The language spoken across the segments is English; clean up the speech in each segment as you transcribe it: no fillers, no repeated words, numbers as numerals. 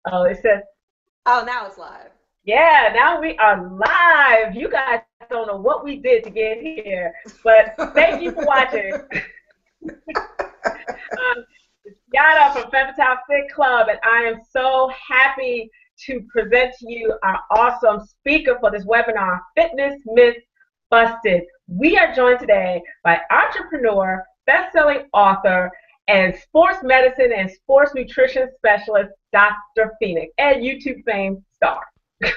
Oh, it says, Oh, now it's live. yeah, now we are live. You guys don't know what we did to get here, but thank you for watching. It's Yada from Fitale Fit Club, and I am so happy to present to you our awesome speaker for this webinar, Fitness Myth Busted. We are joined today by entrepreneur, best-selling author, and sports medicine and sports nutrition specialist, Dr. Phoenix, and YouTube fame star. Hey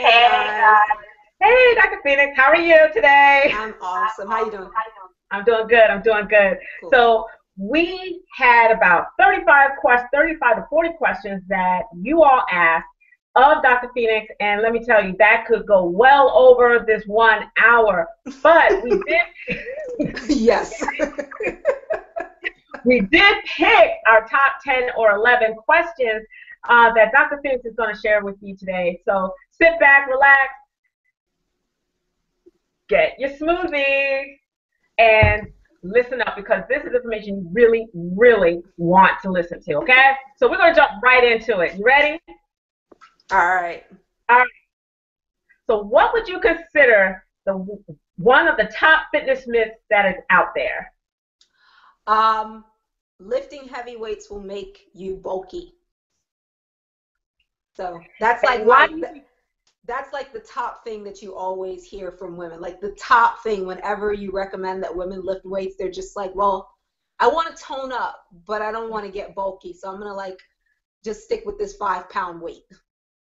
Hey guys, guys. Hey, Dr. Phoenix, how are you today? I'm awesome. How you doing? I'm doing good. I'm doing good. Cool. So we had about 35 to 40 questions that you all asked of Dr. Phoenix, and let me tell you, that could go well over this 1 hour. But Yes. we did pick our top 10 or 11 questions that Dr. Phoenix is going to share with you today. So sit back, relax, get your smoothie, and listen up because this is information you really, really want to listen to, okay? So we're going to jump right into it. You ready? All right. All right. So what would you consider the one of the top fitness myths that is out there? Um, Lifting heavy weights will make you bulky. So that's like And why my do you think? that's like the top thing that you always hear from women. Like the top thing whenever you recommend that women lift weights, they're just like, well, I want to tone up, but I don't want to get bulky. So I'm gonna like just stick with this 5 pound weight,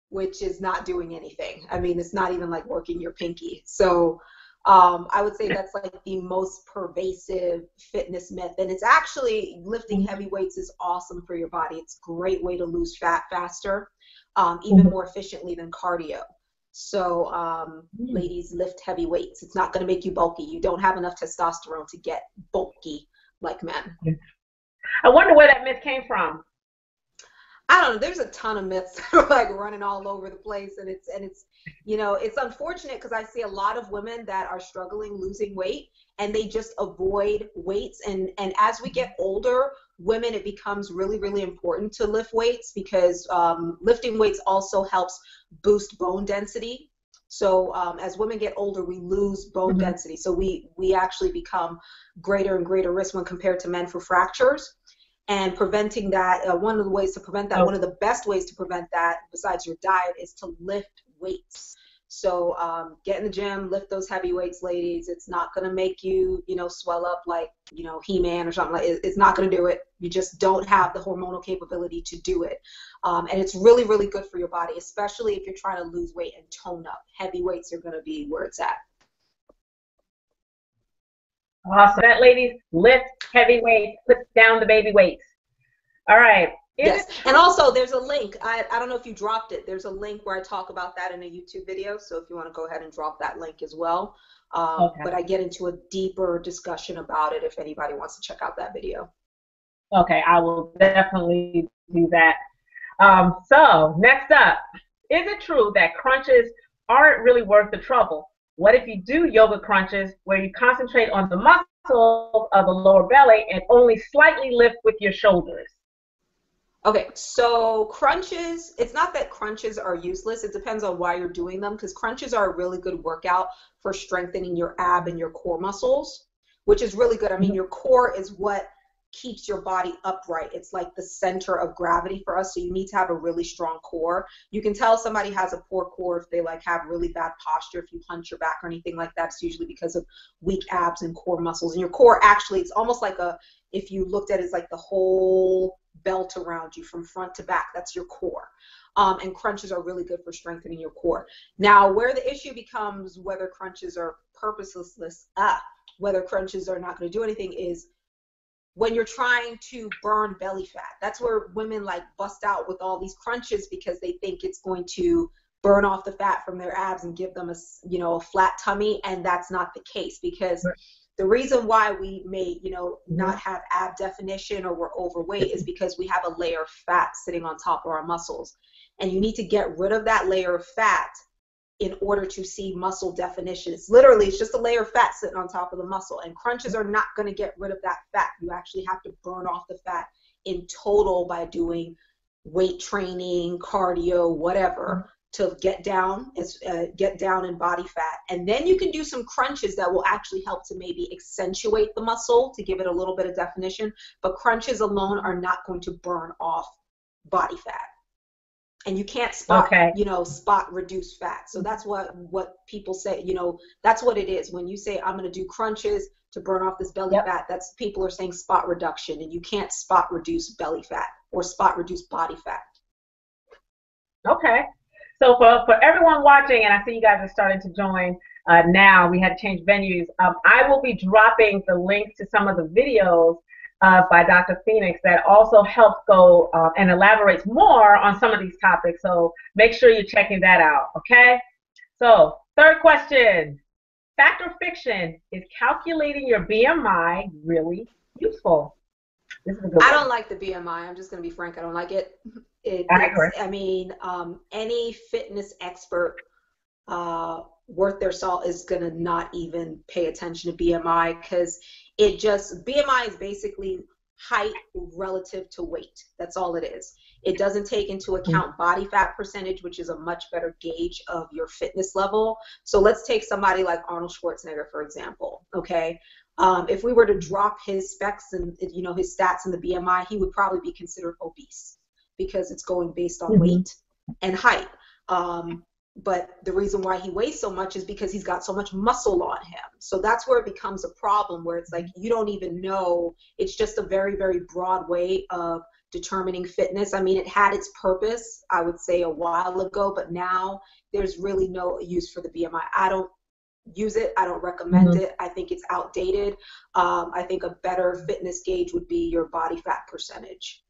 which is not doing anything. I mean, it's not even like working your pinky. So I would say that's like the most pervasive fitness myth. And it's actually lifting heavy weights is awesome for your body. It's a great way to lose fat faster, even more efficiently than cardio. So ladies, lift heavy weights. It's not going to make you bulky. You don't have enough testosterone to get bulky like men. I wonder where that myth came from. I don't know. There's a ton of myths that are like running all over the place, and it's it's unfortunate because I see a lot of women that are struggling losing weight, and they just avoid weights. And as we get older, women, it becomes really really important to lift weights because lifting weights also helps boost bone density. So as women get older, we lose bone Mm-hmm. density. So we actually become greater and greater risk when compared to men for fractures and preventing that. One of the ways to prevent that, one Oh, of the best ways to prevent that besides your diet is to lift weights. So get in the gym, lift those heavy weights, ladies. It's not going to make you, swell up like, He-Man or something like it. It's not going to do it. You just don't have the hormonal capability to do it. And it's really, really good for your body, especially if you're trying to lose weight and tone up. Heavy weights are going to be where it's at. awesome. That ladies lift heavy weights, put down the baby weights. All right. Is Yes, it and true? also there's a link. I don't know if you dropped it. There's a link where I talk about that in a YouTube video. So if you want to go ahead and drop that link as well. Okay. But I get into a deeper discussion about it if anybody wants to check out that video. Okay, I will definitely do that. So next up, is it true that crunches aren't really worth the trouble? What if you do yoga crunches where you concentrate on the muscles of the lower belly and only slightly lift with your shoulders? Okay, so crunches, it's not that crunches are useless. It depends on why you're doing them because crunches are a really good workout for strengthening your ab and your core muscles, which is really good. I mean, your core is what keeps your body upright. It's like the center of gravity for us. So you need to have a really strong core. You can tell somebody has a poor core if they like have really bad posture. If you hunch your back or anything like that, it's usually because of weak abs and core muscles. And your core actually, it's almost like if you looked at it as like the whole belt around you from front to back, that's your core. And crunches are really good for strengthening your core. Now, where the issue becomes whether crunches are whether crunches are not going to do anything is when you're trying to burn belly fat. That's where women like bust out with all these crunches because they think it's going to burn off the fat from their abs and give them a flat tummy, and that's not the case because the reason why we may not have ab definition or we're overweight is because we have a layer of fat sitting on top of our muscles, and you need to get rid of that layer of fat in order to see muscle definition. It's just a layer of fat sitting on top of the muscle, and crunches are not going to get rid of that fat. You actually have to burn off the fat in total by doing weight training, cardio, whatever, to get down in body fat. And then you can do some crunches that will actually help to maybe accentuate the muscle to give it a little bit of definition. But crunches alone are not going to burn off body fat. And you can't spot, spot reduced fat. So that's what people say, that's what it is. When you say, I'm going to do crunches to burn off this belly fat, that's people are saying spot reduction, and you can't spot reduce belly fat or spot reduce body fat. Okay. So for everyone watching, and I see you guys are starting to join now, we had to change venues. I will be dropping the links to some of the videos by Dr. Phoenyx that also helps go and elaborates more on some of these topics. So make sure you're checking that out, okay? So third question, fact or fiction, is calculating your BMI really useful? This is a good one. I don't like the BMI. I'm just going to be frank. I don't like it. Any fitness expert worth their salt is going to not even pay attention to BMI, because BMI is basically height relative to weight. That's all it is. It doesn't take into account body fat percentage, which is a much better gauge of your fitness level. So let's take somebody like Arnold Schwarzenegger, for example, okay? If we were to drop his specs and, his stats in the BMI, he would probably be considered obese, because it's going based on weight and height. But the reason why he weighs so much is because he's got so much muscle on him. So that's where it becomes a problem, where it's like you don't even know. It's just a very, very broad way of determining fitness. I mean, it had its purpose, I would say, a while ago, but now there's really no use for the BMI. I don't use it. I don't recommend it. I think it's outdated. I think a better fitness gauge would be your body fat percentage.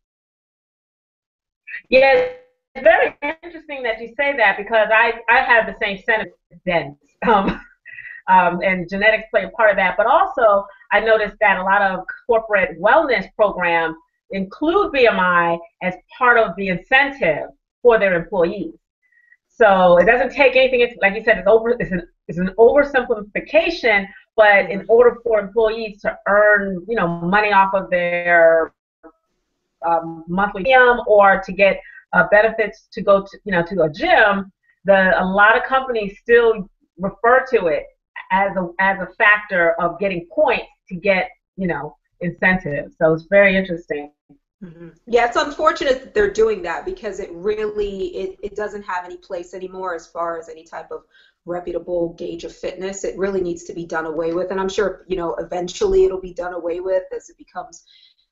Yeah. It's very interesting that you say that, because I have the same sentiment, and genetics play a part of that. But also, I noticed that a lot of corporate wellness programs include BMI as part of the incentive for their employees. So it doesn't take anything. Like you said, it's an oversimplification. But in order for employees to earn, money off of their monthly income, or to get benefits to go to a gym, a lot of companies still refer to it as a factor of getting points to get incentives. So it's very interesting. Yeah, it's unfortunate that they're doing that, because it really it doesn't have any place anymore as far as any type of reputable gauge of fitness. It really needs to be done away with, and I'm sure eventually it'll be done away with as it becomes.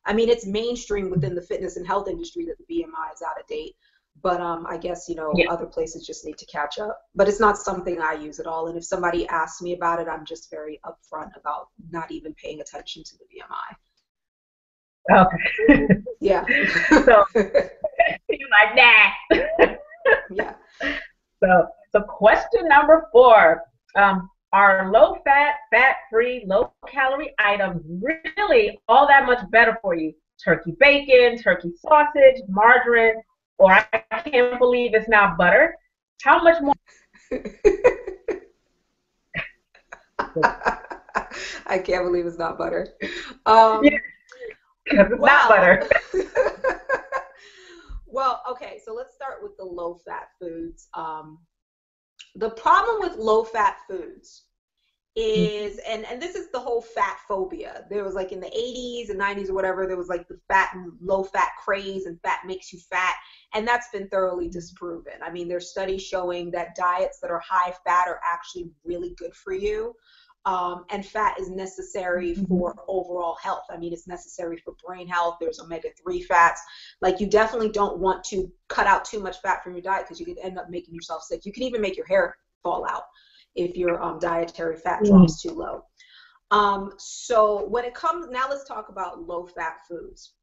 I mean, it's mainstream within the fitness and health industry that the BMI is out of date, but I guess, other places just need to catch up. But it's not something I use at all, and if somebody asks me about it, I'm just very upfront about not even paying attention to the BMI. Okay. Yeah. So you're like, nah. Yeah. So question number 4. Are low-fat, fat-free, low-calorie items really all that much better for you? Turkey bacon, turkey sausage, margarine, or I can't believe it's not butter. How much more? I can't believe it's not butter. Because it's not butter. Well, okay, so let's start with the low-fat foods. The problem with low-fat foods is, and this is the whole fat phobia. There was like in the 80s and 90s or whatever, there was like the fat and low-fat craze, and fat makes you fat, and that's been thoroughly disproven. I mean, there's studies showing that diets that are high fat are actually really good for you. And fat is necessary for overall health. I mean, it's necessary for brain health. There's omega-3 fats. Like, you definitely don't want to cut out too much fat from your diet, because you could end up making yourself sick. You can even make your hair fall out if your dietary fat drops too low. So when it comes, now let's talk about low-fat foods.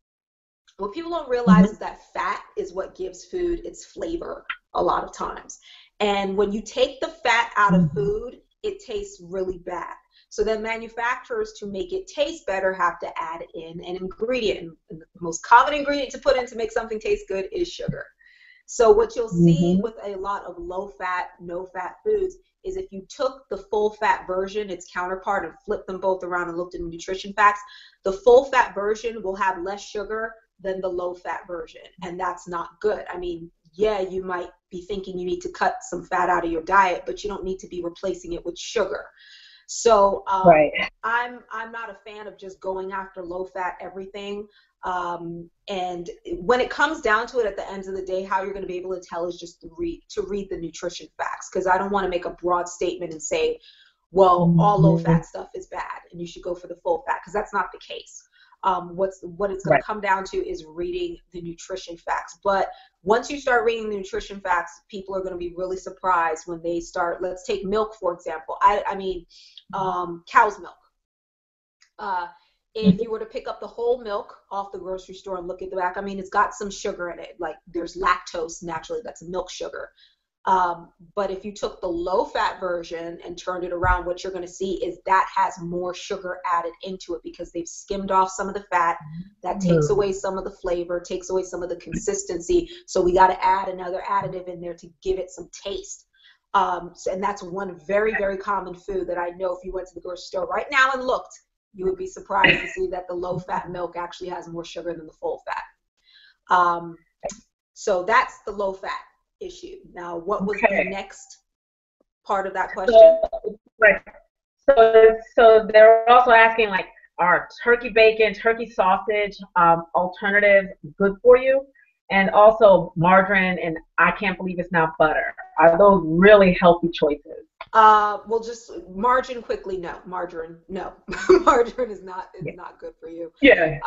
What people don't realize is that fat is what gives food its flavor a lot of times. And when you take the fat out of food, it tastes really bad. So then manufacturers, to make it taste better, have to add in an ingredient. And the most common ingredient to put in to make something taste good is sugar. So what you'll see with a lot of low-fat, no-fat foods is if you took the full-fat version, its counterpart, and flipped them both around and looked at the nutrition facts, the full-fat version will have less sugar, than the low-fat version, and that's not good. I mean, yeah, you might be thinking you need to cut some fat out of your diet, but you don't need to be replacing it with sugar. So Right. I'm not a fan of just going after low-fat everything. And when it comes down to it, at the end of the day, how you're going to be able to tell is just to read the nutrition facts, because I don't want to make a broad statement and say, well, all low-fat stuff is bad and you should go for the full fat, because that's not the case. What it's going to come down to is reading the nutrition facts. But once you start reading the nutrition facts, people are going to be really surprised when they start. Let's take milk, for example. I mean, cow's milk. If you were to pick up the whole milk off the grocery store and look at the back, I mean, it's got some sugar in it. Like, there's lactose naturally, that's milk sugar. But if you took the low-fat version and turned it around, what you're going to see is that has more sugar added into it, because they've skimmed off some of the fat. That takes away some of the flavor, takes away some of the consistency. So we got to add another additive in there to give it some taste. And that's one very, very common food that I know if you went to the grocery store right now and looked, you would be surprised to see that the low-fat milk actually has more sugar than the full-fat. So that's the low-fat issue. Now, what was the next part of that question? So they're also asking, like, are turkey bacon, turkey sausage alternatives good for you? And also margarine, and I can't believe it's not butter. Are those really healthy choices? Well, just margarine quickly. No, margarine. No, margarine is not good for you. Yeah.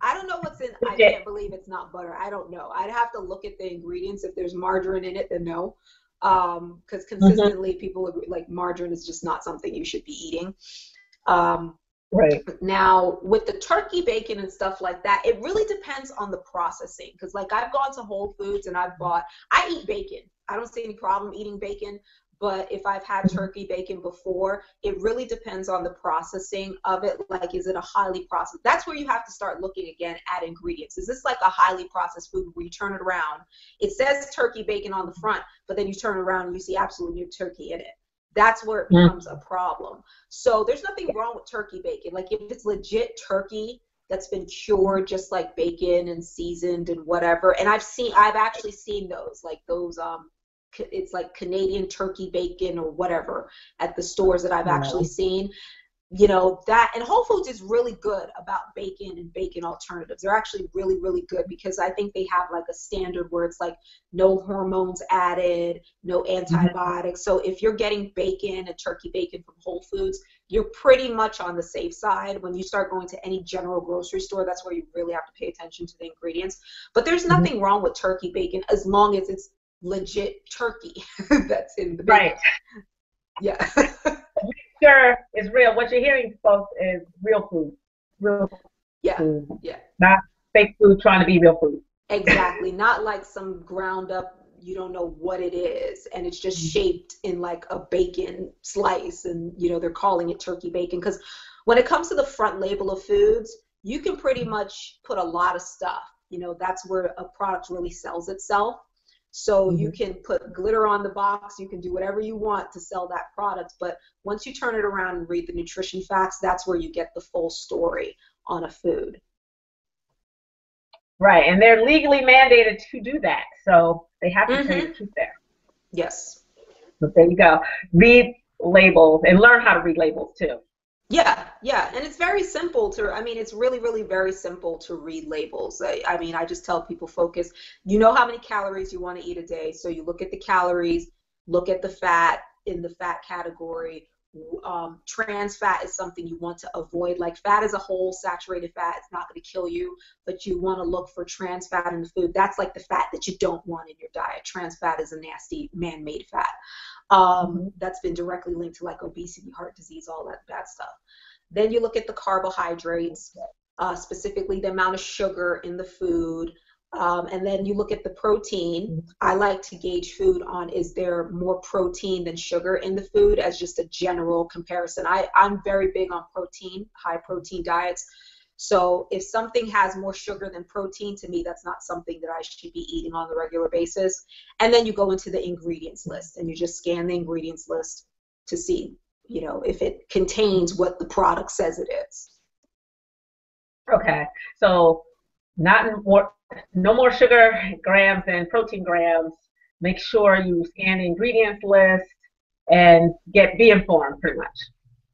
I don't know what's in. I can't believe it's not butter. I don't know. I'd have to look at the ingredients. If there's margarine in it, then no. Because consistently people agree, like, margarine is just not something you should be eating. Right. Now, with the turkey bacon and stuff like that, it really depends on the processing. Because, like, I've gone to Whole Foods and I eat bacon. I don't see any problem eating bacon. But if I've had turkey bacon before, it really depends on the processing of it. Like, is it a highly processed? That's where you have to start looking again at ingredients. Is this like a highly processed food where you turn it around? It says turkey bacon on the front, but then you turn it around and you see absolutely no turkey in it. That's where it becomes a problem. So there's nothing wrong with turkey bacon. Like, if it's legit turkey that's been cured just like bacon and seasoned and whatever. And I've actually seen those, like those, it's like Canadian turkey bacon or whatever at the stores that I've actually seen. You know, that, and Whole Foods is really good about bacon and bacon alternatives. They're actually really, really good, because I think they have like a standard where it's like no hormones added, no antibiotics. So if you're getting bacon and turkey bacon from Whole Foods, you're pretty much on the safe side. When you start going to any general grocery store, that's where you really have to pay attention to the ingredients. But there's nothing wrong with turkey bacon as long as it's legit turkey that's in the bacon. Right. Yeah. Sure, it's real. What you're hearing, folks, is real food. Real food. Yeah. Not fake food trying to be real food. Exactly. Not like some ground up, you don't know what it is, and it's just shaped in like a bacon slice, and, you know, they're calling it turkey bacon. Because when it comes to the front label of foods, you can pretty much put a lot of stuff. You know, that's where a product really sells itself. So you can put glitter on the box, you can do whatever you want to sell that product, but once you turn it around and read the nutrition facts, that's where you get the full story on a food. Right, and they're legally mandated to do that, so they have to tell you the truth there. Yes. So there you go. Read labels and learn how to read labels too. Yeah, and it's very simple to, I mean, it's really, really very simple to read labels. I mean, I just tell people, focus, you know how many calories you want to eat a day, so you look at the calories, look at the fat in the fat category. Trans fat is something you want to avoid. Like, fat as a whole, saturated fat, it's not going to kill you, but you want to look for trans fat in the food. That's like the fat that you don't want in your diet. Trans fat is a nasty man-made fat. That's been directly linked to like obesity, heart disease, all that bad stuff. Then you look at the carbohydrates, specifically the amount of sugar in the food. And then you look at the protein. I like to gauge food on, is there more protein than sugar in the food, as just a general comparison. I'm very big on protein, high protein diets. So if something has more sugar than protein, to me, that's not something that I should be eating on a regular basis. And then you go into the ingredients list and you just scan the ingredients list to see, you know, if it contains what the product says it is. Okay, so not more, no more sugar grams and protein grams. Make sure you scan the ingredients list and be informed, pretty much.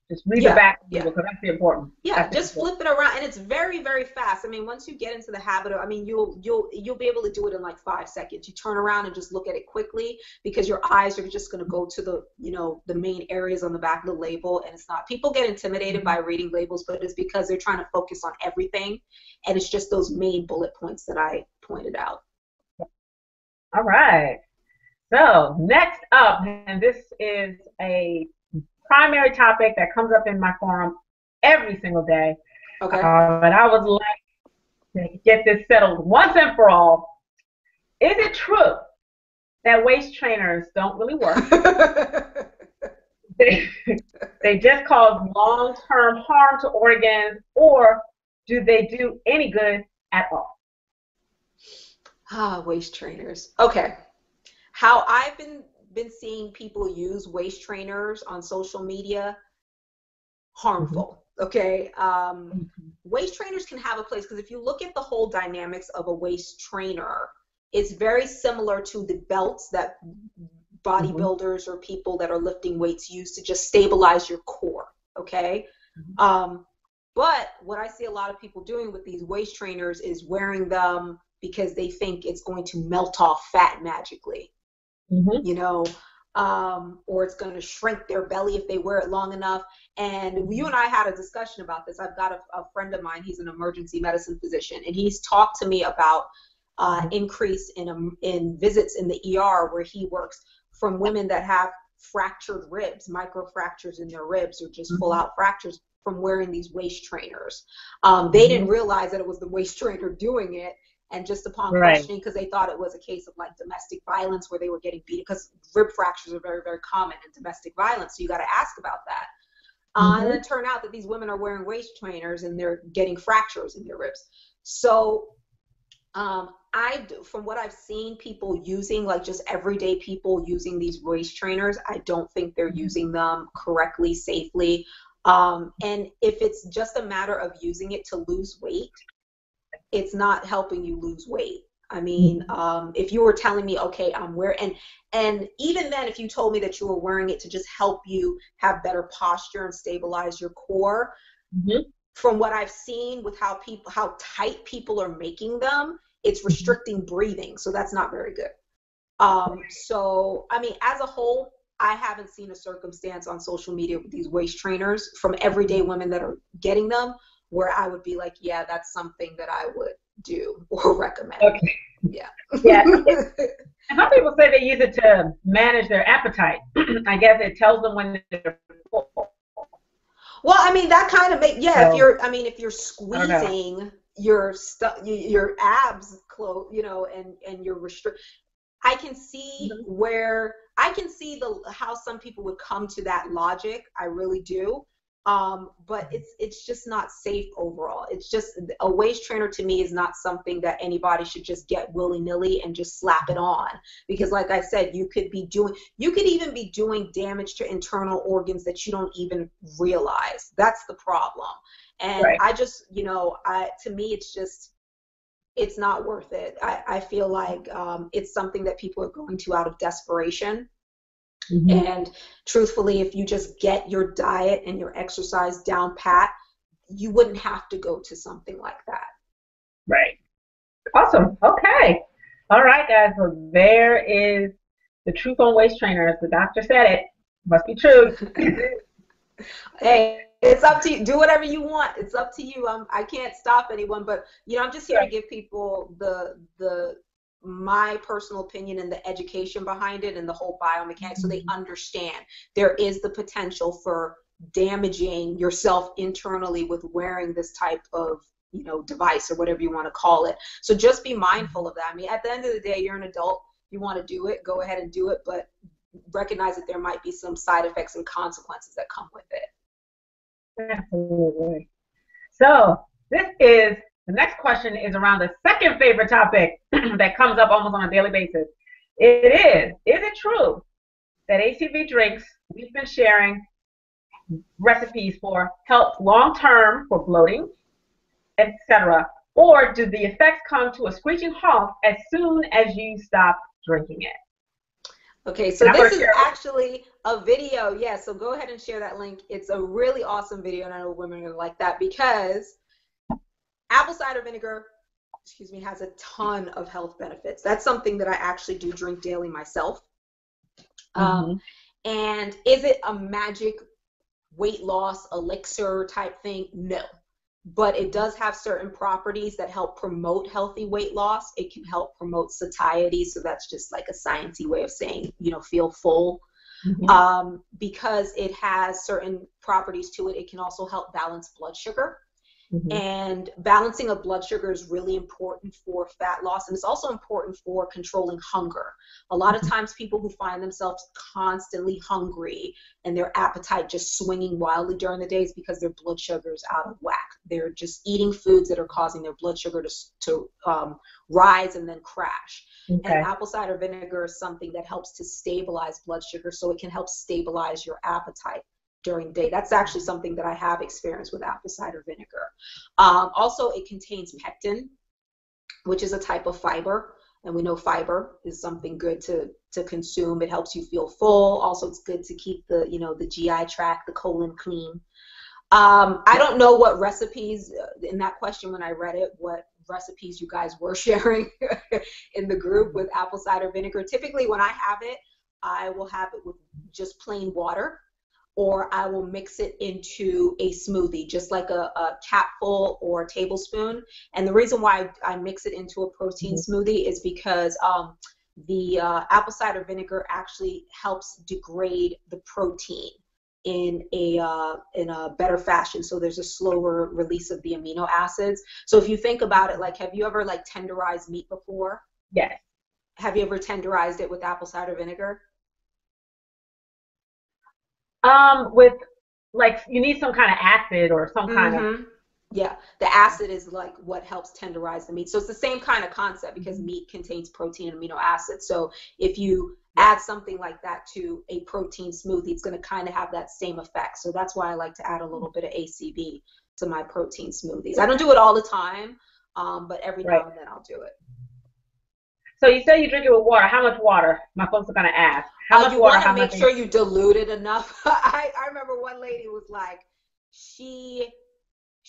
Just read the Yeah, back yeah. label because that's the important. Yeah, That's the just important. flip it around, and it's very, very fast. I mean, once you get into the habit of, I mean, you'll be able to do it in like 5 seconds. You turn around and just look at it quickly because your eyes are just going to go to the, the main areas on the back of the label, and it's not. People get intimidated by reading labels, but it's because they're trying to focus on everything, and it's just those main bullet points that I pointed out. All right. So next up, and this is a primary topic that comes up in my forum every single day. Okay. But I would like to get this settled once and for all. Is it true that waist trainers don't really work? They, they just cause long-term harm to organs, or do they do any good at all? Waist trainers. Okay. How I've been seeing people use waist trainers on social media, Mm-hmm. harmful. Okay. Mm-hmm. Waist trainers can have a place because if you look at the whole dynamics of a waist trainer, it's very similar to the belts that Mm-hmm. bodybuilders or people that are lifting weights use to just stabilize your core. Okay. But what I see a lot of people doing with these waist trainers is wearing them because they think it's going to melt off fat magically, Mm-hmm. you know, or it's going to shrink their belly if they wear it long enough. And you and I had a discussion about this. I've got a friend of mine, he's an emergency medicine physician, and he's talked to me about increase in visits in the ER where he works from women that have fractured ribs, micro fractures in their ribs, or just full Mm-hmm. out fractures from wearing these waist trainers. They Mm-hmm. didn't realize that it was the waist trainer doing it. And just upon Right. questioning, because they thought it was a case of like domestic violence where they were getting beat, because rib fractures are very, very common in domestic violence. So you got to ask about that. And Mm-hmm. it turned out that these women are wearing waist trainers and they're getting fractures in their ribs. So from what I've seen people using, like just everyday people using these waist trainers, I don't think they're using them correctly, safely. And if it's just a matter of using it to lose weight, it's not helping you lose weight. I mean, Mm-hmm. if you were telling me, okay, I'm wearing, and even then, if you told me that you were wearing it to just help you have better posture and stabilize your core, Mm-hmm. from what I've seen with how tight people are making them, it's restricting breathing. So that's not very good. So, I mean, as a whole, I haven't seen a circumstance on social media with these waist trainers from everyday women that are getting them where I would be like, yeah, that's something that I would do or recommend. Okay. Yeah. Yeah. And some people say they use it to manage their appetite. I guess it tells them when they're full. Well, I mean, that kind of yeah, So if you're I don't know. squeezing your abs close, and you're restrict, Mm-hmm. I can see how some people would come to that logic. I really do. But it's just not safe overall. It's just a waist trainer to me is not something that anybody should just get willy-nilly and just slap it on. Because like I said, you could even be doing damage to internal organs that you don't even realize. That's the problem. And Right. I just, to me, it's not worth it. I feel like it's something that people are going to out of desperation. Mm-hmm. And truthfully, if you just get your diet and your exercise down pat, you wouldn't have to go to something like that. Right. Awesome. Okay. All right, guys. So there is the truth on waist trainers. The doctor said it. Must be true. Hey, it's up to you. Do whatever you want. It's up to you. I can't stop anyone, but I'm just here to Right. give people the my personal opinion and the education behind it and the whole biomechanics so they understand there is the potential for damaging yourself internally with wearing this type of device or whatever you want to call it. So just be mindful of that. I mean, at the end of the day, you're an adult. You want to do it, go ahead and do it, but recognize that there might be some side effects and consequences that come with it. Absolutely. So the next question is around the second favorite topic that comes up almost on a daily basis. Is it true that ACV drinks we've been sharing recipes for help long term for bloating, etc.? Or do the effects come to a screeching halt as soon as you stop drinking it? Okay, And so I'm going this to is share it. actually a video. Yeah, so go ahead and share that link. It's a really awesome video, and I know women are going to like that because apple cider vinegar, excuse me, has a ton of health benefits. That's something that I actually do drink daily myself. And is it a magic weight loss elixir type thing? No. But it does have certain properties that help promote healthy weight loss. It can help promote satiety. So that's just like a sciencey way of saying, you know, feel full. Because it has certain properties to it, it can also help balance blood sugar. And balancing of blood sugar is really important for fat loss, and it's also important for controlling hunger. A lot of times people who find themselves constantly hungry and their appetite just swinging wildly during the day is because their blood sugar is out of whack. They're just eating foods that are causing their blood sugar to rise and then crash. And apple cider vinegar is something that helps to stabilize blood sugar, so it can help stabilize your appetite during the day. That's actually something that I have experienced with apple cider vinegar. Also, it contains pectin, which is a type of fiber, and we know fiber is something good to consume. It helps you feel full. Also, it's good to keep the, you know, the GI tract, the colon clean. I don't know what recipes in that question when I read it, what recipes you guys were sharing in the group with apple cider vinegar. Typically, when I have it, I will have it with just plain water, or I will mix it into a smoothie, just like a capful or a tablespoon. And the reason why I mix it into a protein smoothie is because the apple cider vinegar actually helps degrade the protein in a better fashion. So there's a slower release of the amino acids. So if you think about it, like, have you ever like tenderized meat before? Yes. Have you ever tenderized it with apple cider vinegar? With like, you need some kind of acid or some kind of. Yeah, the acid is like what helps tenderize the meat. So it's the same kind of concept because meat contains protein and amino acids. So if you add something like that to a protein smoothie, it's going to kind of have that same effect. So that's why I like to add a little bit of ACV to my protein smoothies. I don't do it all the time, but every now and then I'll do it. So you say you drink it with water. How much water? My folks are going to ask. How much you water? Want to make sure you dilute it enough. I remember one lady was like, she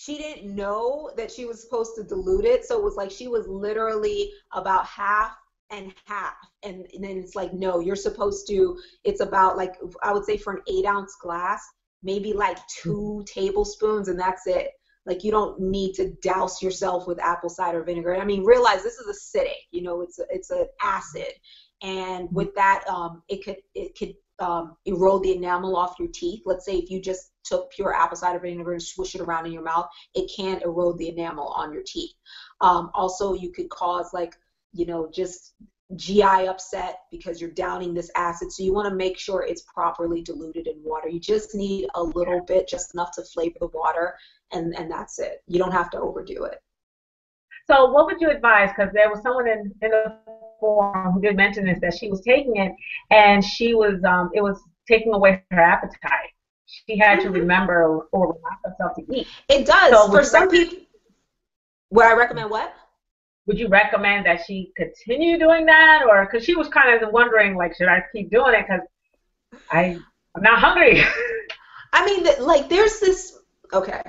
didn't know that she was supposed to dilute it. So it was like she was literally about half and half. And then it's like, no, you're supposed to, it's about like, I would say for an 8-ounce glass, maybe like 2 tablespoons, and that's it. Like, you don't need to douse yourself with apple cider vinegar. I mean, realize this is acidic, you know, it's an acid. And with that, it could erode the enamel off your teeth. Let's say if you just took pure apple cider vinegar and swish it around in your mouth, it can erode the enamel on your teeth. Also, you could cause, like, you know, just GI upset because you're downing this acid. So you want to make sure it's properly diluted in water. You just need a little bit, just enough to flavor the water, and that's it. You don't have to overdo it. So what would you advise? Because there was someone in the forum who did mention this, that she was taking it and she was it was taking away her appetite. She had to remember or remind herself to eat. It does. So for some people, would I recommend what? Would you recommend that she continue doing that, or because she was kind of wondering, like, should I keep doing it because I'm not hungry? I mean, like, there's this. Okay,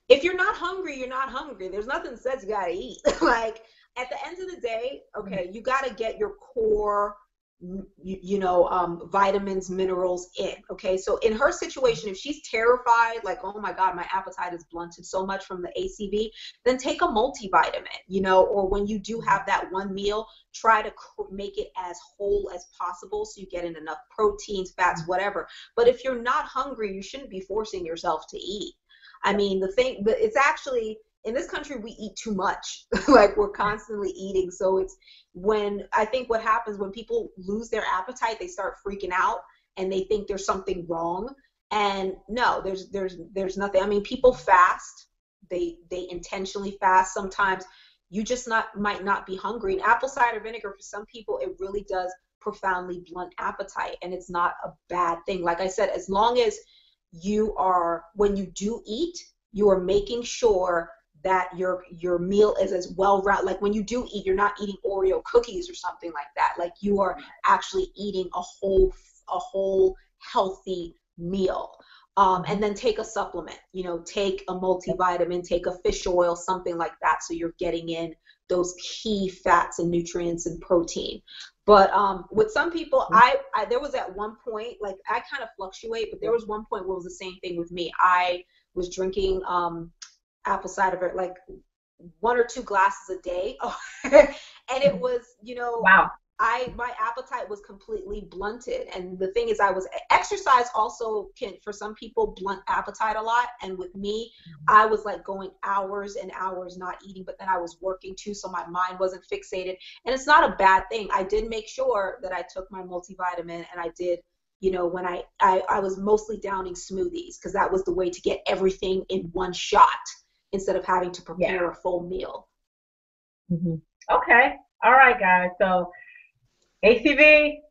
if you're not hungry, you're not hungry. There's nothing that says you gotta eat. Like, at the end of the day, okay, you gotta get your core, vitamins, minerals in. Okay, so in her situation, if she's terrified, like, oh my God, my appetite is blunted so much from the ACV, then take a multivitamin, you know, or when you do have that one meal, try to make it as whole as possible so you get in enough proteins, fats, whatever. But if you're not hungry, you shouldn't be forcing yourself to eat. I mean, it's actually, in this country, we eat too much. Like, we're constantly eating. So it's I think what happens when people lose their appetite, they start freaking out and they think there's something wrong. And no, there's nothing. I mean, people fast. They intentionally fast. Sometimes you just might not be hungry. And apple cider vinegar, for some people, it really does profoundly blunt appetite. And it's not a bad thing. Like I said, as long as when you do eat, you are making sure that your meal is as well rounded. Like when you do eat, you're not eating Oreo cookies or something like that. Like you are actually eating a whole healthy meal. And then take a supplement, you know, take a multivitamin, take a fish oil, something like that. So you're getting in those key fats and nutrients and protein. But with some people, I there was at one point, like I kind of fluctuate, but there was one point where it was the same thing with me. I was drinking apple cider, like 1 or 2 glasses a day. And it was, you know, wow. My appetite was completely blunted. And the thing is, exercise also can, for some people, blunt appetite a lot. And with me, I was like going hours and hours not eating, but then I was working too, so my mind wasn't fixated. And it's not a bad thing. I did make sure that I took my multivitamin, and I did, you know, when I was mostly downing smoothies, because that was the way to get everything in one shot instead of having to prepare a full meal. Okay. All right, guys. So ACV,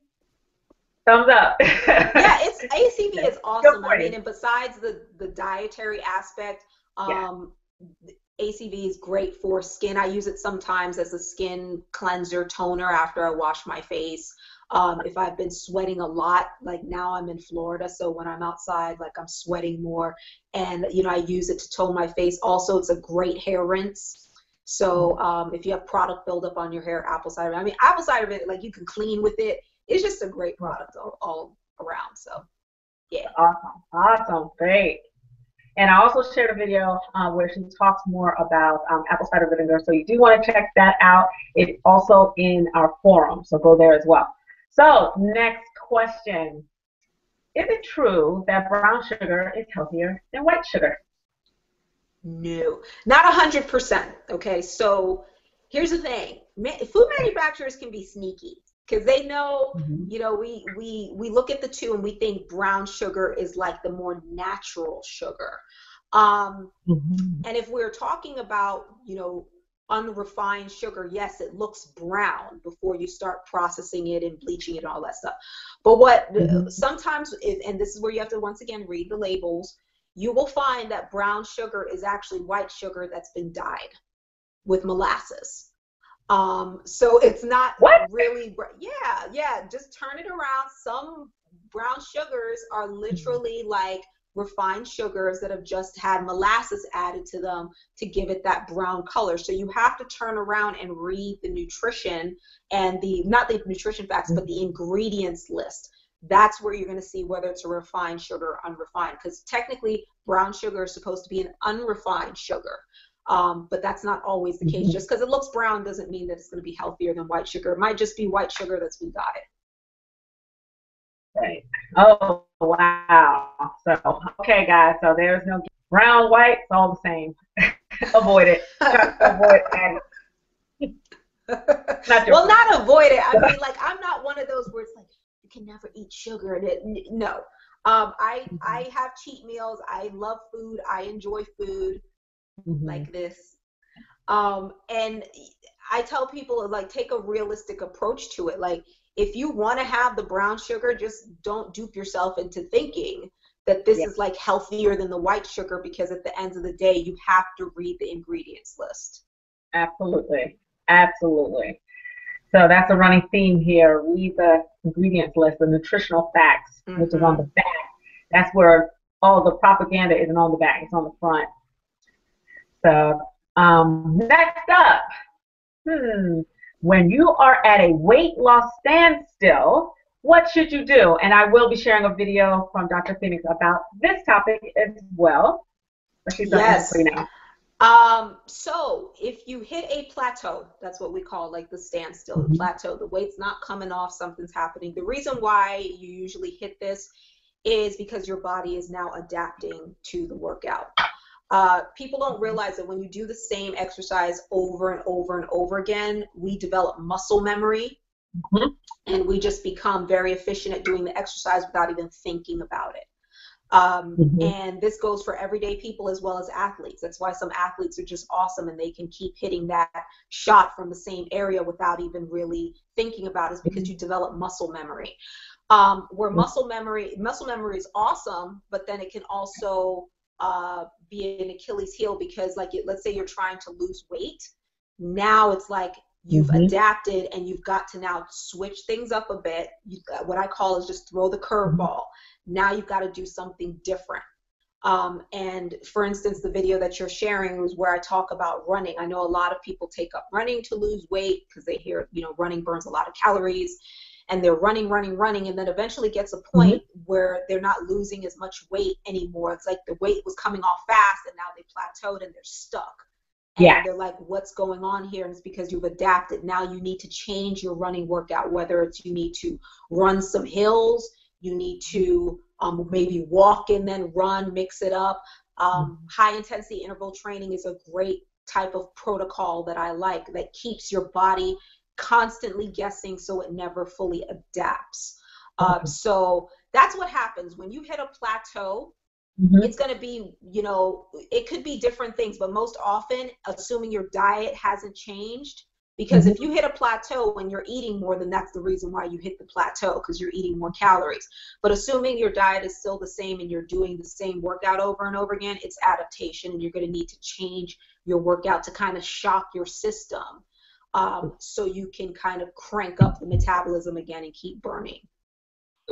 thumbs up. Yeah, ACV is awesome. I mean, and besides the dietary aspect, ACV is great for skin. I use it sometimes as a skin cleanser toner after I wash my face. If I've been sweating a lot, like now I'm in Florida, so when I'm outside, like I'm sweating more, and you know, I use it to tone my face. Also, it's a great hair rinse. So if you have product buildup on your hair, apple cider. I mean, apple cider, like you can clean with it. It's just a great product all around. So yeah. Awesome, great. And I also shared a video where she talks more about apple cider vinegar. So you do want to check that out. It's also in our forum, so go there as well. So next question. Is it true that brown sugar is healthier than white sugar? No, not 100%. Okay, so here's the thing: food manufacturers can be sneaky because they know, you know, we look at the two and we think brown sugar is like the more natural sugar. And if we're talking about, you know, unrefined sugar, yes, it looks brown before you start processing it and bleaching it and all that stuff. But what sometimes, and this is where you have to once again read the labels, you will find that brown sugar is actually white sugar that's been dyed with molasses. So it's not really, just turn it around. Some brown sugars are literally like refined sugars that have just had molasses added to them to give it that brown color. So you have to turn around and read the nutrition and not the nutrition facts, but the ingredients list. That's where you're going to see whether it's a refined sugar or unrefined, because technically brown sugar is supposed to be an unrefined sugar. But that's not always the case. Just because it looks brown doesn't mean that it's going to be healthier than white sugar. It might just be white sugar that's been dyed. Right. Oh, wow. So, okay, guys. So there's no brown, white. It's all the same. Avoid it. Avoid it. Not avoid it. I mean, like, I'm not one of those where it's like, you can never eat sugar. No. I have cheat meals. I love food. I enjoy food like this. And I tell people, like, take a realistic approach to it. Like, if you want to have the brown sugar, just don't dupe yourself into thinking that this is like healthier than the white sugar, because at the end of the day, you have to read the ingredients list. Absolutely. Absolutely. So that's a running theme here. Read the ingredients list, the nutritional facts, which is on the back. That's where all the propaganda isn't on the back. It's on the front. So next up, when you are at a weight loss standstill, what should you do? And I will be sharing a video from Dr. Phoenyx about this topic as well. But she's yes. For you now. So if you hit a plateau, that's what we call like the standstill, the plateau, the weight's not coming off, something's happening. The reason why you usually hit this is because your body is now adapting to the workout. People don't realize that when you do the same exercise over and over and over again, we develop muscle memory, and we just become very efficient at doing the exercise without even thinking about it. And this goes for everyday people as well as athletes. That's why some athletes are just awesome and they can keep hitting that shot from the same area without even really thinking about it, because you develop muscle memory. Where muscle memory is awesome, but then it can also be an Achilles heel, because like let's say you're trying to lose weight. Now it's like you've adapted and you've got to now switch things up a bit. What I call is just throw the curveball. Now you've got to do something different. And for instance, the video that you're sharing was where I talk about running. I know a lot of people take up running to lose weight because they hear, you know, running burns a lot of calories, and they're running, and then eventually gets a point where they're not losing as much weight anymore. It's like the weight was coming off fast and now they plateaued and they're stuck. And they're like, what's going on here? And it's because you've adapted. Now you need to change your running workout, whether it's you need to run some hills, you need to maybe walk and then run, mix it up. High intensity interval training is a great type of protocol that I like, that keeps your body constantly guessing so it never fully adapts. So that's what happens when you hit a plateau. It's going to be, you know, it could be different things, but most often, assuming your diet hasn't changed, because if you hit a plateau and you're eating more, then that's the reason why you hit the plateau, because you're eating more calories. But assuming your diet is still the same and you're doing the same workout over and over again, it's adaptation, and you're going to need to change your workout to kind of shock your system, so you can kind of crank up the metabolism again and keep burning.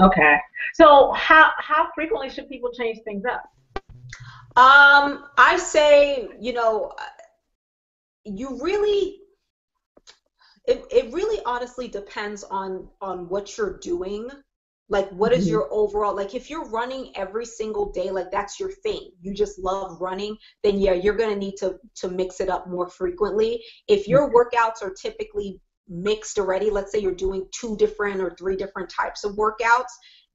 Okay. So how frequently should people change things up? I say, you know, you really, it really honestly depends on what you're doing. Like, what is your overall, like, if you're running every single day, like that's your thing, you just love running, then yeah, you're going to need to mix it up more frequently. If your workouts are typically mixed already, let's say you're doing 2 different or 3 different types of workouts,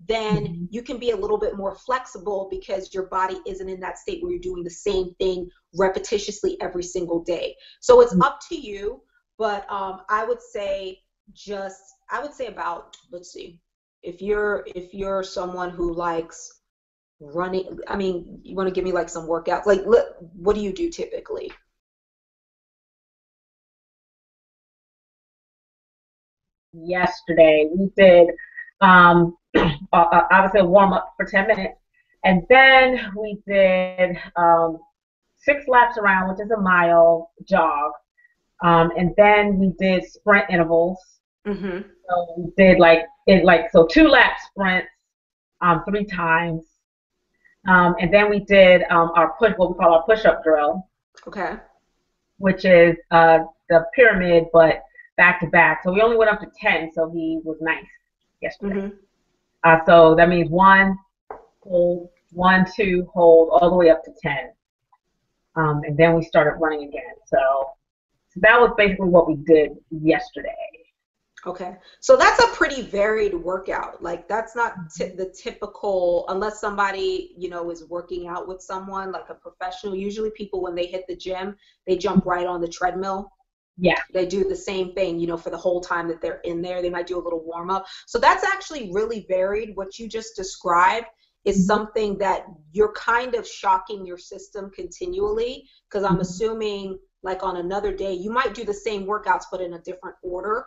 then you can be a little bit more flexible, because your body isn't in that state where you're doing the same thing repetitiously every single day. So it's up to you, but I would say about, let's see, if you're someone who likes running, I mean, you want to give me like some workouts, like what do you do typically? Yesterday we did obviously a warm up for 10 minutes, and then we did 6 laps around, which is a mile jog, and then we did sprint intervals. So we did so 2 lap sprints 3 times, and then we did what we call our push up drill. Okay. Which is the pyramid, but back to back. So we only went up to 10, so he was nice yesterday. So that means 1, hold, 1, 2, hold, all the way up to 10. And then we started running again. So that was basically what we did yesterday. Okay. So that's a pretty varied workout. Like, that's not the typical, unless somebody, you know, is working out with someone like a professional. Usually people, when they hit the gym, they jump right on the treadmill. Yeah. They do the same thing, you know, for the whole time that they're in there. They might do a little warm up. So that's actually really varied. What you just described is something that you're kind of shocking your system continually, because I'm assuming like on another day, you might do the same workouts, but in a different order.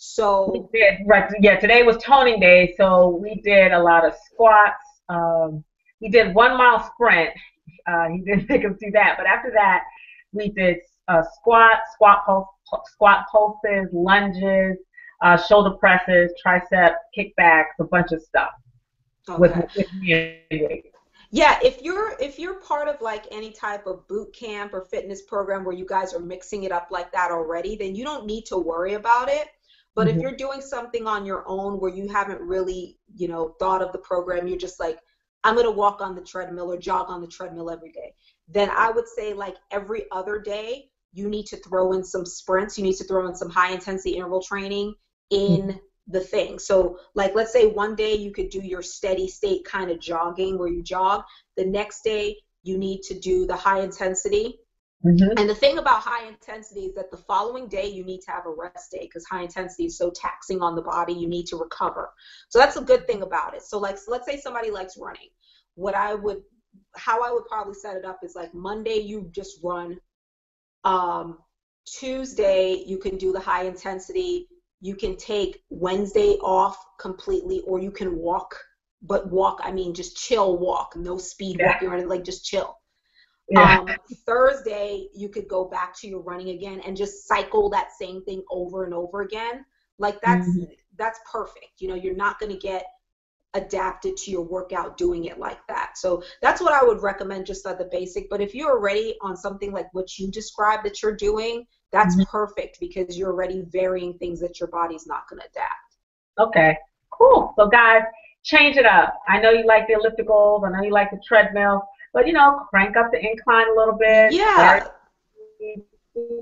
So we did, right, yeah, today was toning day, so we did a lot of squats. We did 1 mile sprint. He didn't make us do that, but after that, we did squat pulses, lunges, shoulder presses, tricep kickbacks, a bunch of stuff. Okay. With me. Yeah, if you're part of like any type of boot camp or fitness program where you guys are mixing it up like that already, then you don't need to worry about it. But if you're doing something on your own where you haven't really, you know, thought of the program, you're just like, I'm going to walk on the treadmill or jog on the treadmill every day, then I would say like every other day, you need to throw in some sprints. You need to throw in some high intensity interval training in the thing. So like, let's say one day you could do your steady state kind of jogging where you jog. The next day you need to do the high intensity. And the thing about high intensity is that the following day you need to have a rest day, because high intensity is so taxing on the body. You need to recover. So that's a good thing about it. So like, let's say somebody likes running. How I would probably set it up is like Monday you just run. Tuesday you can do the high intensity. You can take Wednesday off completely, or you can walk, but walk, I mean just chill walk, no speed walking or anything, like just chill. Yeah. Thursday, you could go back to your running again and just cycle that same thing over and over again. Like Mhm. that's perfect. You know, you're not going to get adapted to your workout doing it like that. So that's what I would recommend just at the basic. But if you're already on something like what you described that you're doing, that's Mhm. perfect because you're already varying things that your body's not going to adapt. Okay. Cool. So guys, change it up. I know you like the ellipticals. I know you like the treadmill, but crank up the incline a little bit. Very Yeah,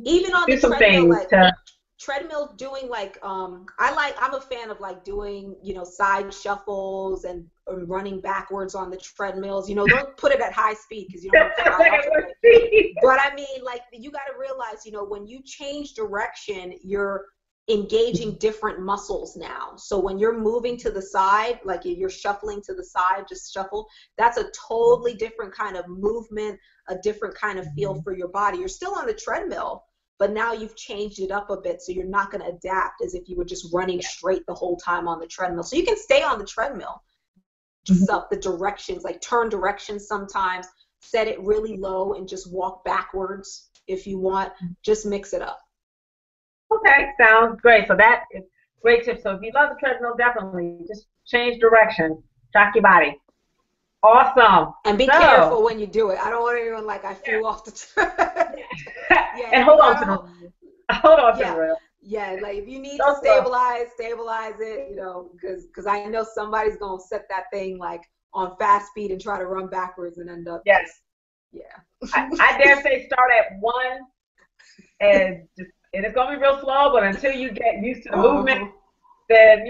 even on the do some treadmill, things like to. treadmill doing like I'm a fan of like doing side shuffles and running backwards on the treadmills. Don't put it at high speed because you don't want to fly Like off a the little place. speed. But I mean, like, you got to realize, when you change direction, you're engaging different muscles now. So when you're moving to the side, like you're shuffling to the side, just shuffle, that's a totally different kind of movement, a different kind of feel for your body. You're still on the treadmill, but now you've changed it up a bit, so you're not going to adapt as if you were just running straight the whole time on the treadmill. So you can stay on the treadmill, just Mhm. up the directions, like turn directions sometimes, set it really low and just walk backwards if you want. Just mix it up. Okay, sounds great. So that is great tip. So if you love the treadmill, definitely just change direction, shock your body. Awesome. And be So, careful when you do it. I don't want anyone like I flew off the yeah, and if you hold on gotta to the rail. Hold on to the yeah, rail. yeah, like if you need to Don't slow. stabilize it, because I know somebody's gonna set that thing like on fast speed and try to run backwards and end up Yes, just yeah. I dare say start at one and it's gonna be real slow. But until you get used to the movement, Uh-huh. then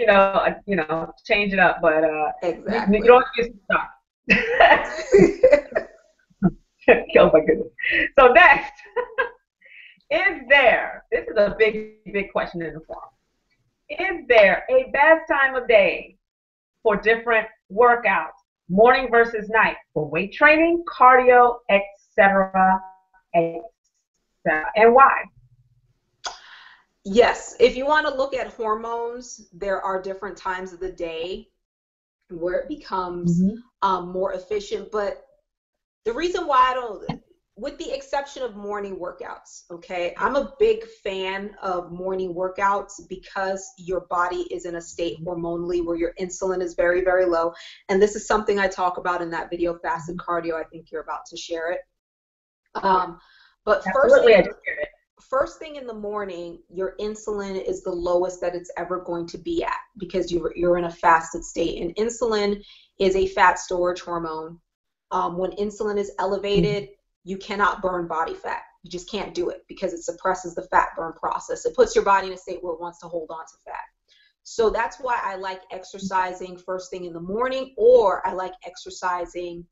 change it up. But you Exactly. don't just stop. Oh my goodness. So next, this is a big question in the forum. Is there a best time of day for different workouts, morning versus night, for weight training, cardio, etc., etc., and why? Yes, if you want to look at hormones, there are different times of the day where it becomes Mm-hmm. more efficient. But the reason why I don't, with the exception of morning workouts, okay, I'm a big fan of morning workouts because your body is in a state hormonally where your insulin is very, very low. And this is something I talk about in that video, Fasted Cardio. I think you're about to share it. Um, but Absolutely, I just heard it. first thing in the morning, your insulin is the lowest that it's ever going to be at because you're in a fasted state. And insulin is a fat storage hormone. When insulin is elevated, you cannot burn body fat. You just can't do it because it suppresses the fat burn process. It puts your body in a state where it wants to hold on to fat. So that's why I like exercising first thing in the morning, or I like exercising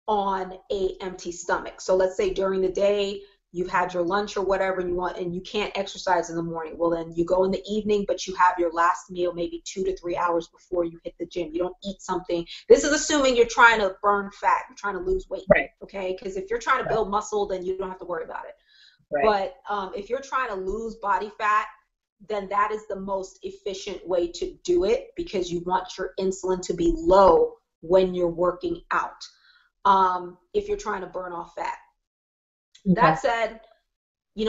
on a empty stomach. So let's say during the day you've had your lunch or whatever and you can't exercise in the morning. Well, then you go in the evening, but you have your last meal maybe 2 to 3 hours before you hit the gym. You don't eat something. This is assuming you're trying to burn fat, you're trying to lose weight. Right. Okay, because if you're trying to build muscle, then you don't have to worry about it. Right. But if you're trying to lose body fat, then that is the most efficient way to do it because you want your insulin to be low when you're working out. If you're trying to burn off fat. Okay. That said,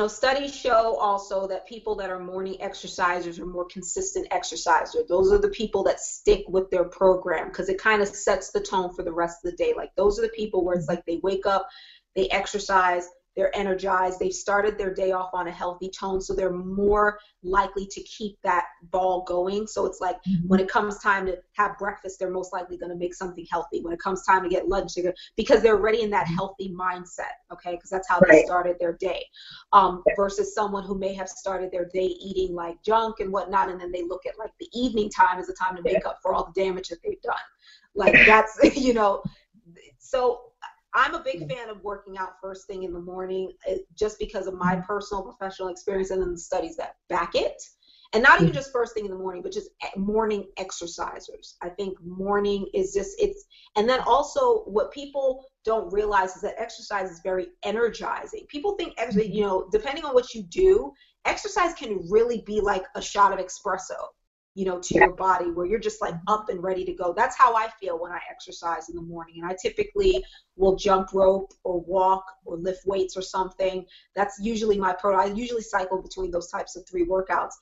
studies show also that people that are morning exercisers are more consistent exercisers. Those are the people that stick with their program because it kind of sets the tone for the rest of the day. Like those are the people where it's like they wake up, they exercise, they're energized, they've started their day off on a healthy tone, so they're more likely to keep that ball going. So it's like when it comes time to have breakfast, they're most likely going to make something healthy. When it comes time to get lunch, because they're already in that healthy mindset, okay, because that's how they started their day. Versus someone who may have started their day eating like junk and whatnot, and then they look at like the evening time as a time to make up for all the damage that they've done. Like that's, so I'm a big fan of working out first thing in the morning just because of my personal professional experience and then the studies that back it. And not even just first thing in the morning, but just morning exercisers. I think morning is and then also what people don't realize is that exercise is very energizing. People think, depending on what you do, exercise can really be like a shot of espresso. you know, to your body, where you're just like up and ready to go. That's how I feel when I exercise in the morning. And I typically will jump rope or walk or lift weights or something. That's usually my I usually cycle between those types of 3 workouts.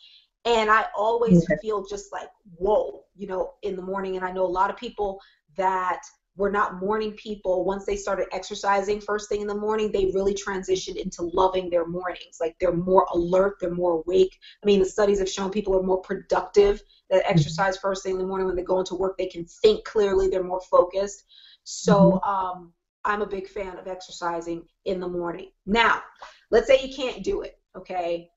And I always feel just like, whoa, you know, in the morning. And I know a lot of people that were not morning people. Once they started exercising first thing in the morning, they really transitioned into loving their mornings. Like they're more alert, they're more awake. I mean, the studies have shown people are more productive that exercise first thing in the morning. When they go into work, they can think clearly, they're more focused. So I'm a big fan of exercising in the morning. Now, let's say you can't do it, okay?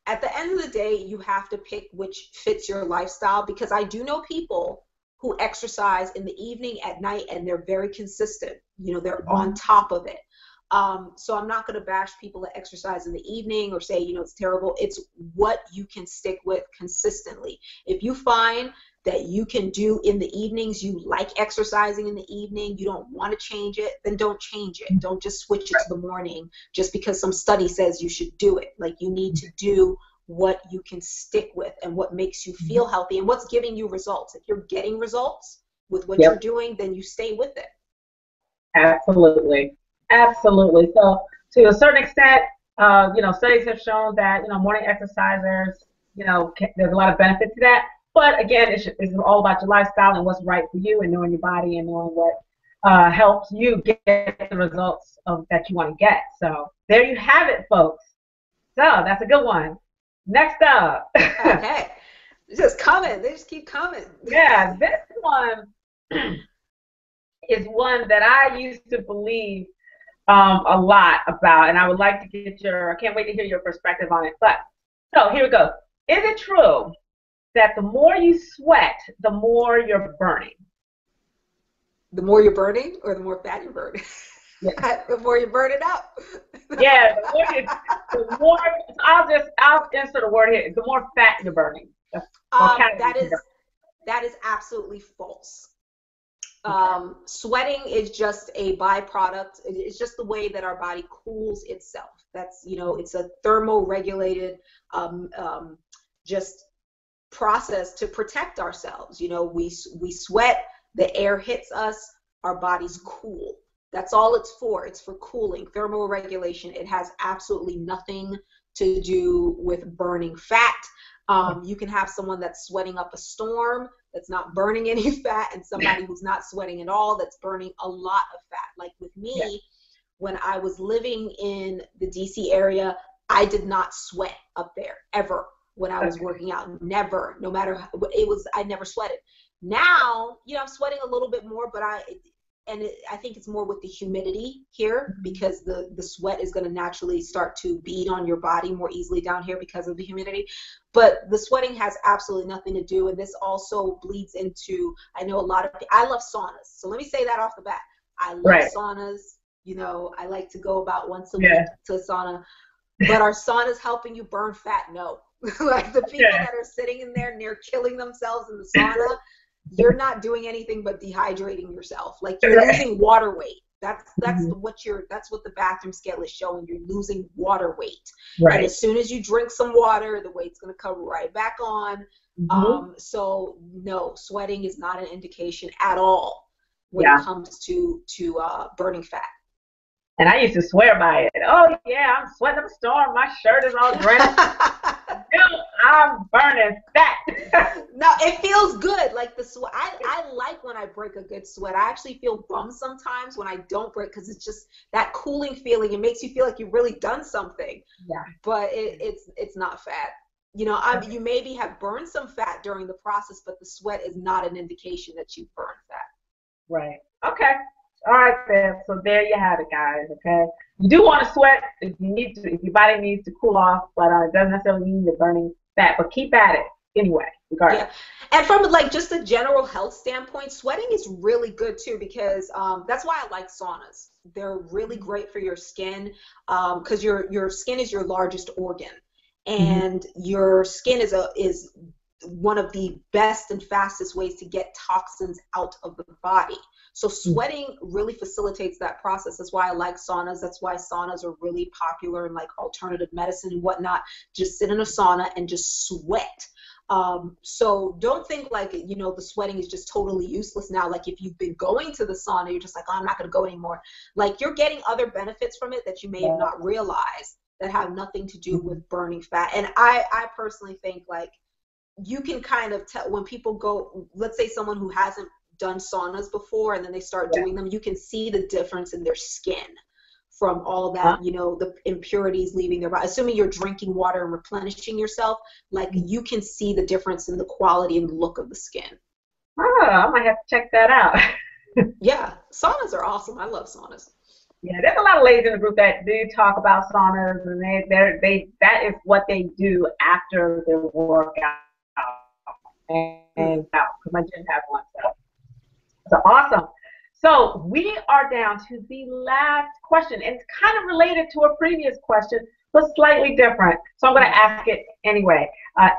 At the end of the day, you have to pick which fits your lifestyle, because I do know people who exercise in the evening, at night, and they're very consistent. You know, they're on top of it. So I'm not going to bash people that exercise in the evening or say, you know, it's terrible. It's what you can stick with consistently. If you find that you can do in the evenings, you like exercising in the evening, you don't want to change it, then don't change it. Don't just switch it to the morning just because some study says you should do it. Like, you need to do what you can stick with and what makes you feel healthy and what's giving you results. If you're getting results with what you're doing, then you stay with it. Absolutely. Absolutely. So to a certain extent, you know, studies have shown that, you know, morning exercisers, you know, there's a lot of benefit to that. But again, it's all about your lifestyle and what's right for you, and knowing your body and knowing what helps you get the results that you want to get. So there you have it, folks. So that's a good one. Next up. Okay. Just coming. They just keep coming. Yeah, this one is one that I used to believe a lot about, and I would like to get I can't wait to hear your perspective on it. But, so here we go. Is it true that the more you sweat, the more you're burning? The more you're burning, or the more fat you're burning? Yeah. The more you burn it up. Yeah, the more I'll insert a word here. The more fat you're burning. That is absolutely false. Sweating is just a byproduct. It's just the way that our body cools itself. That's, you know, it's a thermoregulated just process to protect ourselves. You know, we sweat, the air hits us, our bodies cool. That's all it's for. It's for cooling, thermoregulation. It has absolutely nothing to do with burning fat. You can have someone that's sweating up a storm that's not burning any fat, and somebody who's not sweating at all that's burning a lot of fat. Like with me, when I was living in the DC area, I did not sweat up there ever when I was working out. Never, no matter what it was, I never sweated. Now, you know, I'm sweating a little bit more, but I think it's more with the humidity here, because the sweat is going to naturally start to bead on your body more easily down here because of the humidity. But the sweating has absolutely nothing to do, and this also bleeds into, I know a lot of, I love saunas. So let me say that off the bat. I love saunas. You know, I like to go about once a week to a sauna. But are saunas helping you burn fat? No. Like the people that are sitting in there near killing themselves in the sauna, you're not doing anything but dehydrating yourself. Like, you're losing water weight. That's what the bathroom scale is showing. You're losing water weight. And as soon as you drink some water, the weight's going to come right back on. So no, sweating is not an indication at all when it comes to burning fat. And I used to swear by it. Oh yeah, I'm sweating up a storm. My shirt is all drenched. I'm burning fat. No, it feels good. Like the sweat. I like when I break a good sweat. I actually feel bummed sometimes when I don't break, because it's just that cooling feeling. It makes you feel like you've really done something. Yeah. But it's not fat. You know, you maybe have burned some fat during the process, but the sweat is not an indication that you burned fat. Right. Okay. All right, then. So there you have it, guys. Okay. You do want to sweat if you need to, if your body needs to cool off, but it doesn't necessarily mean you're burning fat. But keep at it anyway, regardless. Yeah. And from like just a general health standpoint, sweating is really good too, because that's why I like saunas. They're really great for your skin, because your skin is your largest organ, and your skin is one of the best and fastest ways to get toxins out of the body. So sweating really facilitates that process. That's why I like saunas. That's why saunas are really popular in like alternative medicine and whatnot. Just sit in a sauna and just sweat. So don't think like, you know, the sweating is just totally useless now. Like if you've been going to the sauna, you're just like, oh, I'm not going to go anymore. Like you're getting other benefits from it that you may have not realized that have nothing to do with burning fat. And I personally think like you can kind of tell when people go, let's say someone who hasn't done saunas before and then they start doing them, you can see the difference in their skin from all that, you know, the impurities leaving their body. Assuming you're drinking water and replenishing yourself, like you can see the difference in the quality and look of the skin. Oh, I might have to check that out. Yeah, saunas are awesome. I love saunas. Yeah, there's a lot of ladies in the group that do talk about saunas, and they that is what they do after their workout. And because my gym has one, so awesome. So we are down to the last question, and it's kind of related to a previous question, but slightly different. So I'm going to ask it anyway.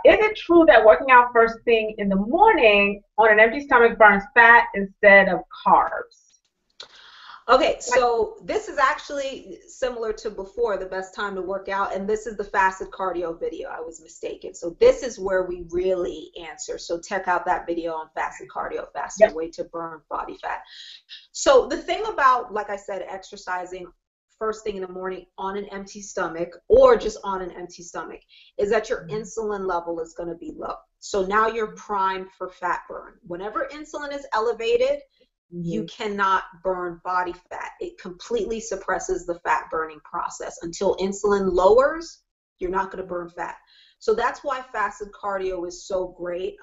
Is it true that working out first thing in the morning on an empty stomach burns fat instead of carbs? Okay, so this is actually similar to before, the best time to work out, and this is the fasted cardio video. I was mistaken. So this is where we really answer. So check out that video on fasted cardio, faster way to burn body fat. So the thing about, like I said, exercising first thing in the morning on an empty stomach or just on an empty stomach is that your insulin level is going to be low. So now you're primed for fat burn. Whenever insulin is elevated, you cannot burn body fat. It completely suppresses the fat burning process. Until insulin lowers, you're not going to burn fat. So that's why fasted cardio is so great.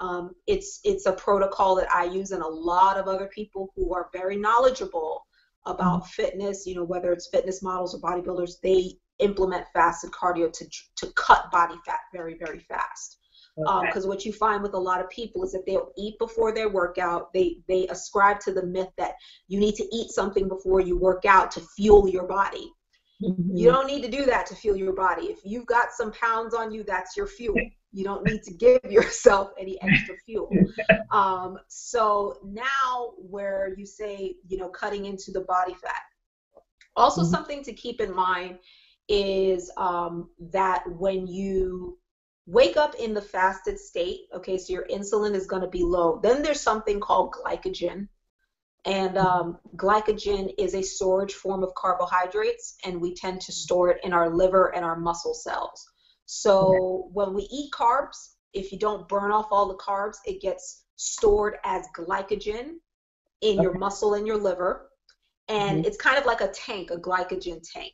It's a protocol that I use, and a lot of other people who are very knowledgeable about fitness, you know, whether it's fitness models or bodybuilders, they implement fasted cardio to cut body fat very, very fast. Because what you find with a lot of people is that they'll eat before their workout. They ascribe to the myth that you need to eat something before you work out to fuel your body. You don't need to do that to fuel your body. If you've got some pounds on you, that's your fuel. You don't need to give yourself any extra fuel. So now where you say, you know, cutting into the body fat. Also something to keep in mind is that when you wake up in the fasted state, okay, so your insulin is going to be low. Then there's something called glycogen. And glycogen is a storage form of carbohydrates, and we tend to store it in our liver and our muscle cells. So when we eat carbs, if you don't burn off all the carbs, it gets stored as glycogen in your muscle and your liver. And it's kind of like a tank, a glycogen tank.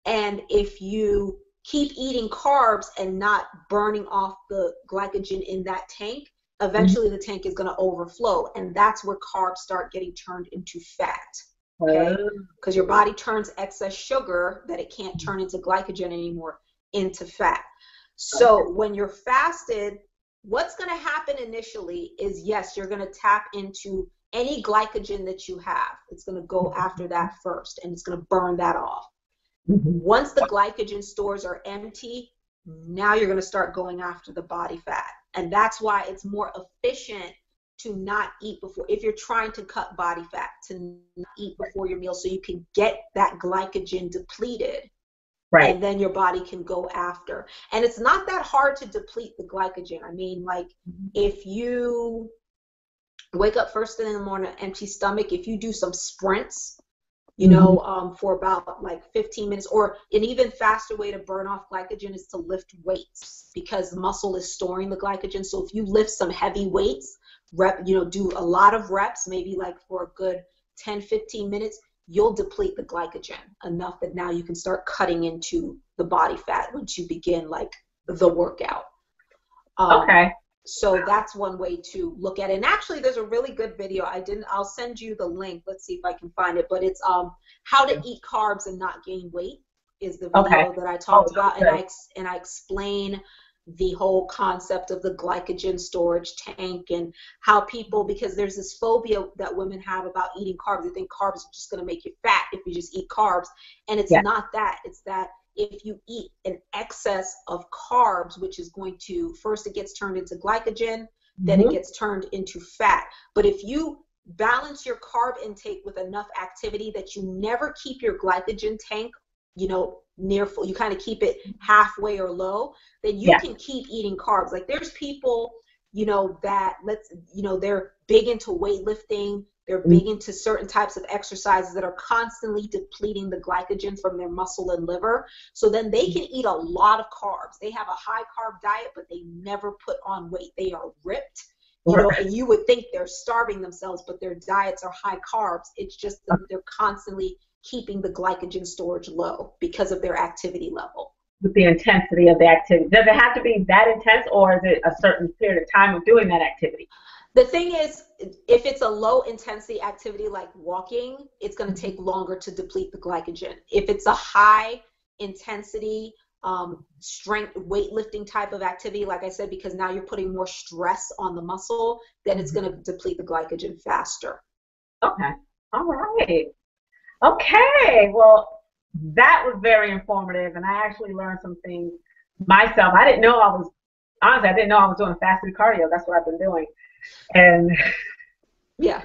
And if you keep eating carbs and not burning off the glycogen in that tank, eventually the tank is going to overflow, and that's where carbs start getting turned into fat. Okay, because your body turns excess sugar that it can't turn into glycogen anymore into fat. So when you're fasted, what's going to happen initially is, yes, you're going to tap into any glycogen that you have. It's going to go after that first, and it's going to burn that off. Once the glycogen stores are empty, now you're going to start going after the body fat. And that's why it's more efficient to not eat before, if you're trying to cut body fat, to not eat before your meal so you can get that glycogen depleted. Right. And then your body can go after. And it's not that hard to deplete the glycogen. I mean, like if you wake up first thing in the morning, empty stomach, if you do some sprints, you know, for about like 15 minutes, or an even faster way to burn off glycogen is to lift weights, because muscle is storing the glycogen. So if you lift some heavy weights, do a lot of reps, maybe like for a good 10, 15 minutes, you'll deplete the glycogen enough that now you can start cutting into the body fat once you begin like the workout. So that's one way to look at it. And actually, there's a really good video. I'll send you the link. Let's see if I can find it. But it's how to eat carbs and not gain weight is the video that I talked about. And I explain the whole concept of the glycogen storage tank and how people, because there's this phobia that women have about eating carbs. They think carbs are just going to make you fat if you just eat carbs. And it's not that. It's that if you eat an excess of carbs, which is going to, first it gets turned into glycogen, then it gets turned into fat. But if you balance your carb intake with enough activity that you never keep your glycogen tank you know, near full, you kind of keep it halfway or low, then you Yeah. can keep eating carbs. Like there's people, you know, that they're big into weightlifting, they're big into certain types of exercises that are constantly depleting the glycogen from their muscle and liver. So then they can eat a lot of carbs. They have a high carb diet, but they never put on weight. They are ripped, you know, and you would think they're starving themselves, but their diets are high carbs. It's just that they're constantly keeping the glycogen storage low because of their activity level. With the intensity of the activity. Does it have to be that intense, or is it a certain period of time of doing that activity? The thing is, if it's a low intensity activity like walking, it's going to take longer to deplete the glycogen. If it's a high intensity strength weightlifting type of activity, like I said, because now you're putting more stress on the muscle, then it's going to deplete the glycogen faster. Okay. All right. Okay. Well, that was very informative, and I actually learned some things myself. I didn't know I was, honestly, I didn't know I was doing fasted cardio. That's what I've been doing. And Yeah.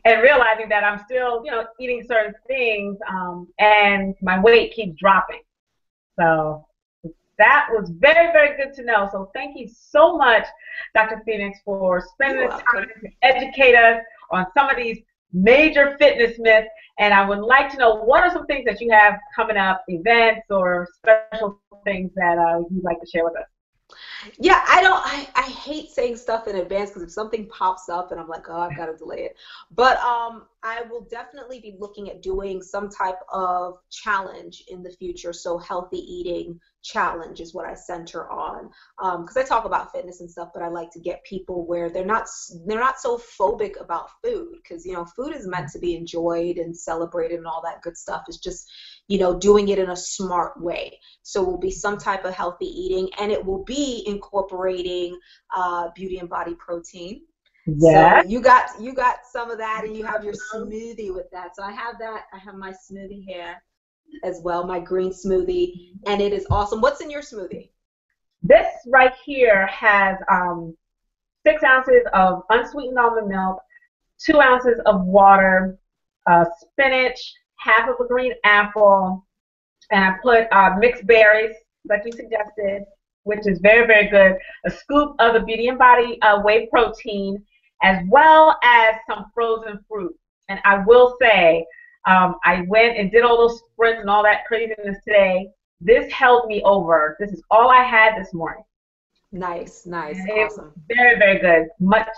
and realizing that I'm still, eating certain things, and my weight keeps dropping. So that was very, very good to know. So thank you so much, Dr. Phoenix, for spending You're the time welcome. to educate us on some of these major fitness myths. And I would like to know, what are some things that you have coming up, events or special things that you'd like to share with us? Yeah, I hate saying stuff in advance because if something pops up and I'm like, oh, I've got to delay it. But I will definitely be looking at doing some type of challenge in the future. So healthy eating challenge is what I center on. Because I talk about fitness and stuff, but I like to get people where they're not so phobic about food, because food is meant to be enjoyed and celebrated and all that good stuff. It's just doing it in a smart way. So it will be some type of healthy eating, and it will be incorporating beauty and body protein. Yeah. So you got some of that, and you have your smoothie with that. So I have that. I have my smoothie here as well, my green smoothie, and it is awesome. What's in your smoothie? This right here has 6 ounces of unsweetened almond milk, 2 ounces of water, spinach, half of a green apple, and I put mixed berries, like you suggested, which is very, very good. A scoop of the Beauty and Body whey protein, as well as some frozen fruit. And I will say, I went and did all those sprints and all that craziness today. This held me over. This is all I had this morning. Nice, It was awesome. very, very good. Much,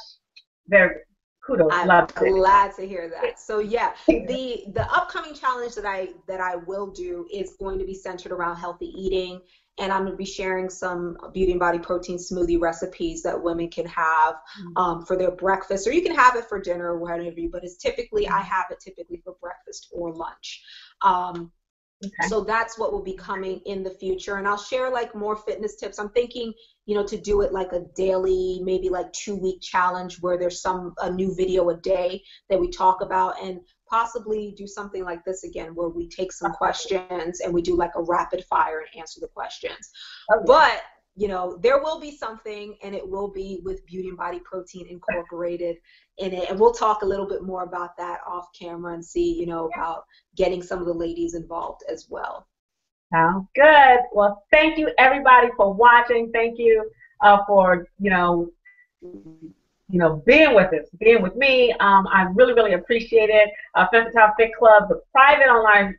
very kudos. I'm Loved it. glad to hear that. So yeah, the upcoming challenge that I will do is going to be centered around healthy eating, and I'm going to be sharing some beauty and body protein smoothie recipes that women can have for their breakfast, or you can have it for dinner or whatever you. But I have it typically for breakfast or lunch. Okay. So that's what will be coming in the future. And I'll share like more fitness tips. I'm thinking, to do it like a daily, maybe like 2-week challenge where there's a new video a day that we talk about, and possibly do something like this again where we take some questions and we do like a rapid fire and answer the questions. Oh, yeah. But there will be something, and it will be with beauty and body protein incorporated in it. And we'll talk a little bit more about that off camera and see, about getting some of the ladies involved as well. Sounds good. Well, thank you everybody for watching. Thank you for being with us, being with me. I really, really appreciate it. Fitale Fit Club, the private online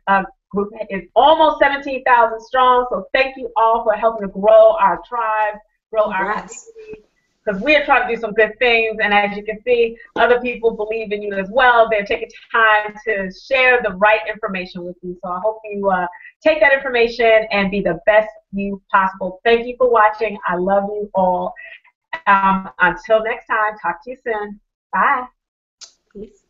group, is almost 17,000 strong. So thank you all for helping to grow our tribe, grow Congrats. our community, because we are trying to do some good things. And as you can see, other people believe in you as well. They're taking time to share the right information with you. So I hope you take that information and be the best you possible. Thank you for watching. I love you all. Until next time, talk to you soon. Bye. Peace.